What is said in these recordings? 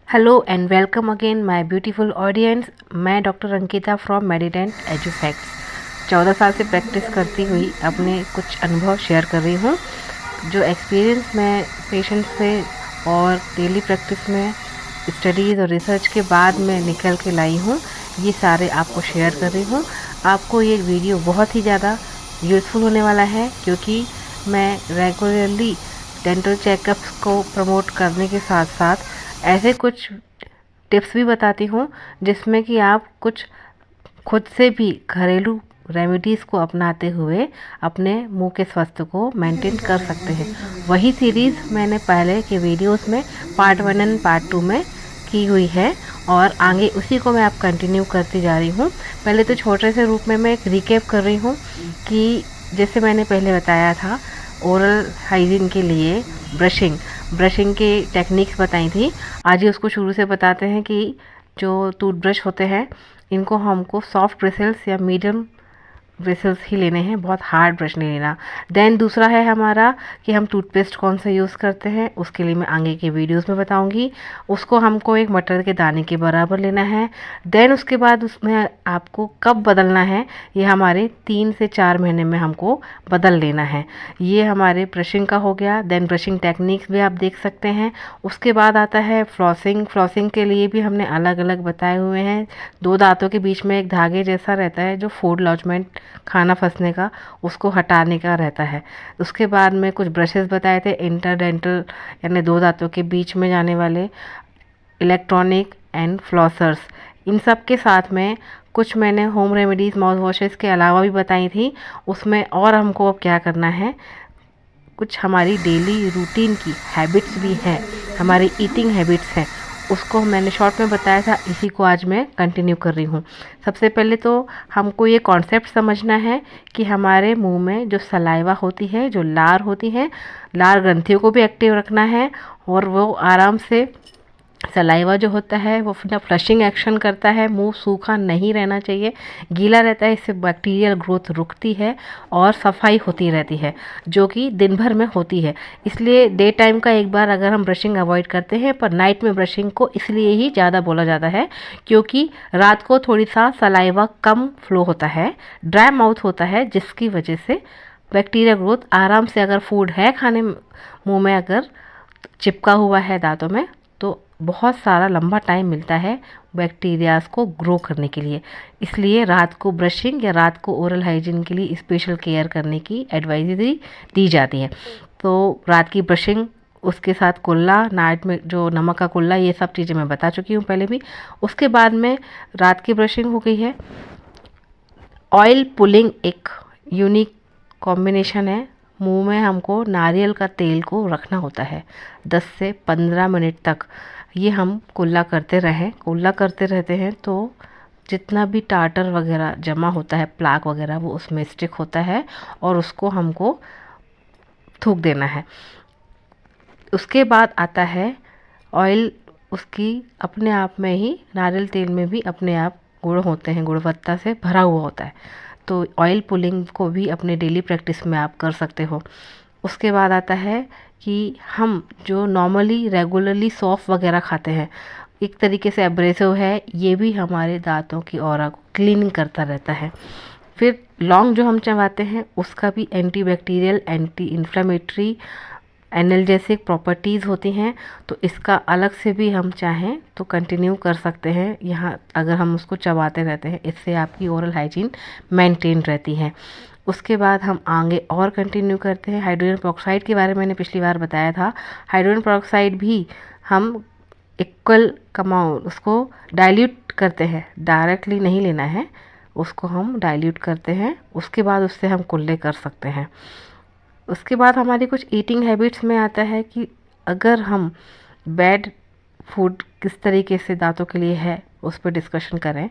Hello and welcome again my beautiful audience. मैं doctor Ankita from मेडिडेंट एजुफैक्ट्स 14 साल से प्रैक्टिस करती हुई अपने कुछ अनुभव शेयर कर रही हूँ। जो एक्सपीरियंस मैं पेशेंट्स से और डेली प्रैक्टिस में स्टडीज़ और रिसर्च के बाद में निकल के लाई हूँ, ये सारे आपको शेयर कर रही हूँ। आपको ये वीडियो बहुत ही ज़्यादा यूज़फुल होने वाला है, क्योंकि मैं रेगुलरली डेंटल चेकअप्स को प्रमोट करने के साथ साथ ऐसे कुछ टिप्स भी बताती हूँ जिसमें कि आप कुछ खुद से भी घरेलू रेमेडीज़ को अपनाते हुए अपने मुंह के स्वास्थ्य को मेंटेन कर सकते हैं। वही सीरीज़ मैंने पहले के वीडियोस में पार्ट 1 एंड पार्ट 2 में की हुई है और आगे उसी को मैं आप कंटिन्यू करती जा रही हूँ। पहले तो छोटे से रूप में मैं एक रिकैप कर रही हूँ कि जैसे मैंने पहले बताया था, ओरल हाइजीन के लिए ब्रशिंग के टेक्निक्स बताई थी। आज ही उसको शुरू से बताते हैं कि जो टूथब्रश होते हैं इनको हमको सॉफ्ट ब्रिसल्स या मीडियम ब्रिसल्स ही लेने हैं, बहुत हार्ड ब्रश नहीं लेना। देन दूसरा है हमारा कि हम टूथपेस्ट कौन सा यूज़ करते हैं, उसके लिए मैं आगे के वीडियोस में बताऊंगी। उसको हमको एक मटर के दाने के बराबर लेना है। देन उसके बाद उसमें आपको कब बदलना है, ये हमारे 3 से 4 महीने में हमको बदल लेना है। ये हमारे ब्रशिंग का हो गया। देन ब्रशिंग टेक्निक्स भी आप देख सकते हैं। उसके बाद आता है फ्लॉसिंग के लिए भी हमने अलग अलग बताए हुए हैं। 2 दांतों के बीच में एक धागे जैसा रहता है जो फूड लॉजमेंट, खाना फंसने का, उसको हटाने का रहता है। उसके बाद में कुछ ब्रशेस बताए थे इंटरडेंटल, यानी 2 दांतों के बीच में जाने वाले, इलेक्ट्रॉनिक एंड फ्लॉसर्स। इन सब के साथ में कुछ मैंने होम रेमेडीज़ माउथ वॉशेस के अलावा भी बताई थी। उसमें और हमको अब क्या करना है, कुछ हमारी डेली रूटीन की हैबिट्स भी हैं, हमारी ईटिंग हैबिट्स हैं, उसको मैंने शॉर्ट में बताया था। इसी को आज मैं कंटिन्यू कर रही हूँ। सबसे पहले तो हमको ये कॉन्सेप्ट समझना है कि हमारे मुंह में जो सलाइवा होती है, जो लार होती है, लार ग्रंथियों को भी एक्टिव रखना है और वो आराम से सलाइवा जो होता है वो अपना फ्लशिंग एक्शन करता है। मुंह सूखा नहीं रहना चाहिए, गीला रहता है, इससे बैक्टीरियल ग्रोथ रुकती है और सफाई होती रहती है, जो कि दिन भर में होती है। इसलिए डे टाइम का एक बार अगर हम ब्रशिंग अवॉइड करते हैं, पर नाइट में ब्रशिंग को इसलिए ही ज़्यादा बोला जाता है क्योंकि रात को थोड़ी सा सलाइवा कम फ्लो होता है, ड्राई माउथ होता है, जिसकी वजह से बैक्टीरिया ग्रोथ आराम से, अगर फूड है खाने मुँह में अगर चिपका हुआ है दांतों में, तो बहुत सारा लंबा टाइम मिलता है बैक्टीरियाज को ग्रो करने के लिए। इसलिए रात को ब्रशिंग या रात को ओरल हाइजीन के लिए स्पेशल केयर करने की एडवाइजरी दी जाती है। तो रात की ब्रशिंग, उसके साथ कुल्ला, नाइट में जो नमक का कुल्ला, ये सब चीज़ें मैं बता चुकी हूँ पहले भी। उसके बाद में रात की ब्रशिंग हो गई है। ऑयल पुलिंग एक यूनिक कॉम्बिनेशन है। मुंह में हमको नारियल का तेल को रखना होता है 10 से 15 मिनट तक। ये हम कुल्ला करते रहते हैं तो जितना भी टाटर वगैरह जमा होता है, प्लाक वगैरह, वो उसमें स्टिक होता है और उसको हमको थूक देना है। उसके बाद आता है ऑयल। उसकी अपने आप में ही, नारियल तेल में भी अपने आप गुण होते हैं, गुणवत्ता से भरा हुआ होता है। तो ऑयल पुलिंग को भी अपने डेली प्रैक्टिस में आप कर सकते हो। उसके बाद आता है कि हम जो नॉर्मली रेगुलरली सॉफ्ट वगैरह खाते हैं, एक तरीके से एब्रेसिव है, ये भी हमारे दांतों की ऑरा को क्लीनिंग करता रहता है। फिर लौंग जो हम चबाते हैं उसका भी antibacterial, anti inflammatory, analgesic properties होती हैं, तो इसका अलग से भी हम चाहें तो कंटिन्यू कर सकते हैं यहाँ, अगर हम उसको चबाते रहते हैं। इससे आपकी ओरल हाइजीन मेंटेन रहती है। उसके बाद हम आगे और कंटिन्यू करते हैं। हाइड्रोजन पेरोक्साइड के बारे में मैंने पिछली बार बताया था। हाइड्रोजन पेरोक्साइड भी हम इक्वल अमाउंट उसको डाइल्यूट करते हैं, डायरेक्टली नहीं लेना है, उसको हम डाइल्यूट करते हैं। उसके बाद उससे हम कुल्ले कर सकते हैं। उसके बाद हमारी कुछ ईटिंग हैबिट्स में आता है कि अगर हम बैड फूड किस तरीके से दांतों के लिए है उस पर डिस्कशन करें,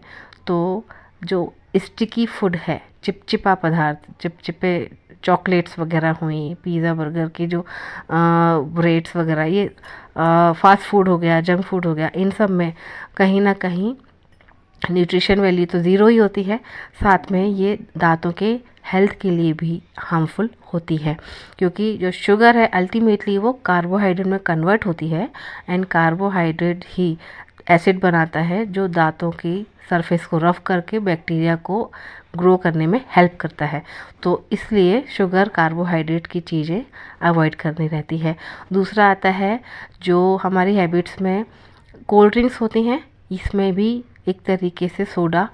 तो जो स्टिकी फूड है, चिपचिपा पदार्थ, चिपचिपे चॉकलेट्स वगैरह हुई, पिज़्ज़ा बर्गर की जो ब्रेड्स वगैरह, ये फास्ट फूड हो गया, जंक फूड हो गया, इन सब में कहीं ना कहीं न्यूट्रिशन वैल्यू तो ज़ीरो ही होती है, साथ में ये दांतों के हेल्थ के लिए भी हार्मफुल होती है, क्योंकि जो शुगर है अल्टीमेटली वो कार्बोहाइड्रेट में कन्वर्ट होती है, एंड कार्बोहाइड्रेट ही एसिड बनाता है जो दांतों की सरफेस को रफ करके बैक्टीरिया को ग्रो करने में हेल्प करता है। तो इसलिए शुगर, कार्बोहाइड्रेट की चीज़ें अवॉइड करनी रहती है। दूसरा आता है जो हमारी हैबिट्स में कोल्ड ड्रिंक्स होती हैं, इसमें भी एक तरीके से सोडा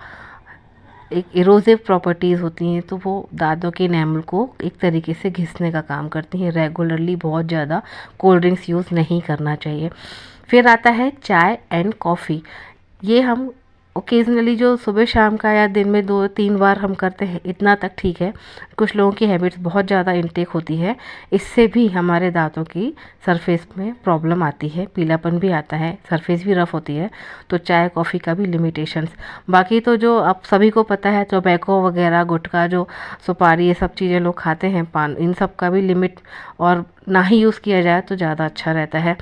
एक इरोसिव प्रॉपर्टीज़ होती हैं, तो वो दांतों के एनामल को एक तरीके से घिसने का काम करती हैं। रेगुलरली बहुत ज़्यादा कोल्ड ड्रिंक्स यूज़ नहीं करना चाहिए। फिर आता है चाय एंड कॉफ़ी। ये हम ओकेजनली जो सुबह शाम का या दिन में 2-3 बार हम करते हैं, इतना तक ठीक है। कुछ लोगों की हैबिट्स बहुत ज़्यादा इनटेक होती है, इससे भी हमारे दांतों की सरफेस में प्रॉब्लम आती है, पीलापन भी आता है, सरफेस भी रफ होती है। तो चाय कॉफ़ी का भी लिमिटेशंस। बाकी तो जो अब सभी को पता है, टोबैको वगैरह, गुटखा, जो सुपारी, ये सब चीज़ें लोग खाते हैं, पान, इन सब का भी लिमिट और ना ही यूज़ किया जाए तो ज़्यादा अच्छा रहता है।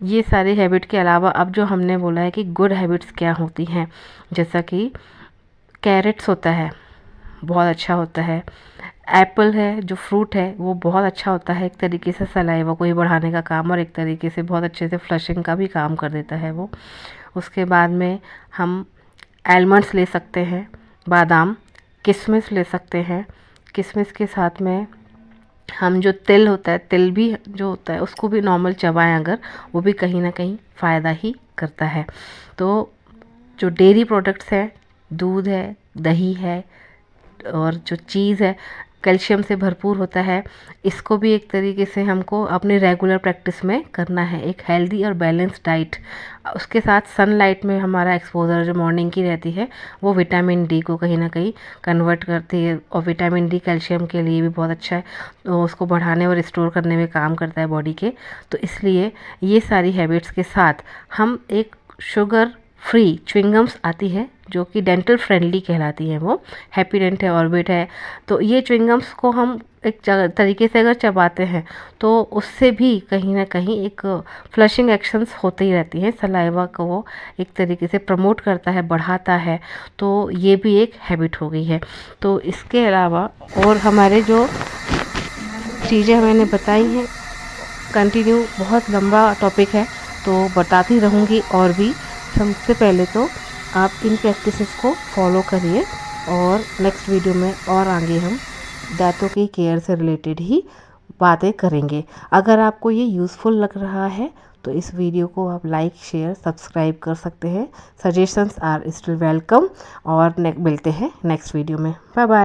ये सारी हैबिट के अलावा अब जो हमने बोला है कि गुड हैबिट्स क्या होती हैं, जैसा कि कैरेट्स होता है, बहुत अच्छा होता है। एप्पल है, जो फ्रूट है, वो बहुत अच्छा होता है, एक तरीके से सलाइवा को ही बढ़ाने का काम और एक तरीके से बहुत अच्छे से फ्लशिंग का भी काम कर देता है वो। उसके बाद में हम आलमंड्स ले सकते हैं, बादाम, किशमिश ले सकते हैं। किशमिश के साथ में हम जो तिल होता है, तिल भी जो होता है उसको भी नॉर्मल चबाएं अगर, वो भी कहीं ना कहीं फ़ायदा ही करता है। तो जो डेयरी प्रोडक्ट्स हैं, दूध है, दही है और जो चीज़ है, कैल्शियम से भरपूर होता है, इसको भी एक तरीके से हमको अपने रेगुलर प्रैक्टिस में करना है। एक हेल्दी और बैलेंस डाइट, उसके साथ सनलाइट में हमारा एक्सपोजर जो मॉर्निंग की रहती है, वो विटामिन डी को कहीं ना कहीं कन्वर्ट करती है, और विटामिन डी कैल्शियम के लिए भी बहुत अच्छा है, तो उसको बढ़ाने और स्टोर करने में काम करता है बॉडी के। तो इसलिए ये सारी हैबिट्स के साथ हम एक शुगर फ्री च्युइंगम्स आती है जो कि डेंटल फ्रेंडली कहलाती है, वो हैप्पीडेंट है, ऑर्बिट है। तो ये च्युइंगम्स को हम एक तरीके से अगर चबाते हैं तो उससे भी कहीं ना कहीं एक फ्लशिंग एक्शंस होते ही रहती हैं, सलाइवा को वो एक तरीके से प्रमोट करता है, बढ़ाता है। तो ये भी एक हैबिट हो गई है। तो इसके अलावा और हमारे जो चीज़ें मैंने बताई हैं, कंटिन्यू बहुत लंबा टॉपिक है तो बताती रहूँगी। और भी सबसे पहले तो आप इन प्रैक्टिसेस को फॉलो करिए, और नेक्स्ट वीडियो में और आगे हम दांतों की केयर से रिलेटेड ही बातें करेंगे। अगर आपको ये यूज़फुल लग रहा है तो इस वीडियो को आप लाइक, शेयर, सब्सक्राइब कर सकते हैं। सजेशंस आर स्टिल वेलकम, और मिलते हैं नेक्स्ट वीडियो में। Bye bye.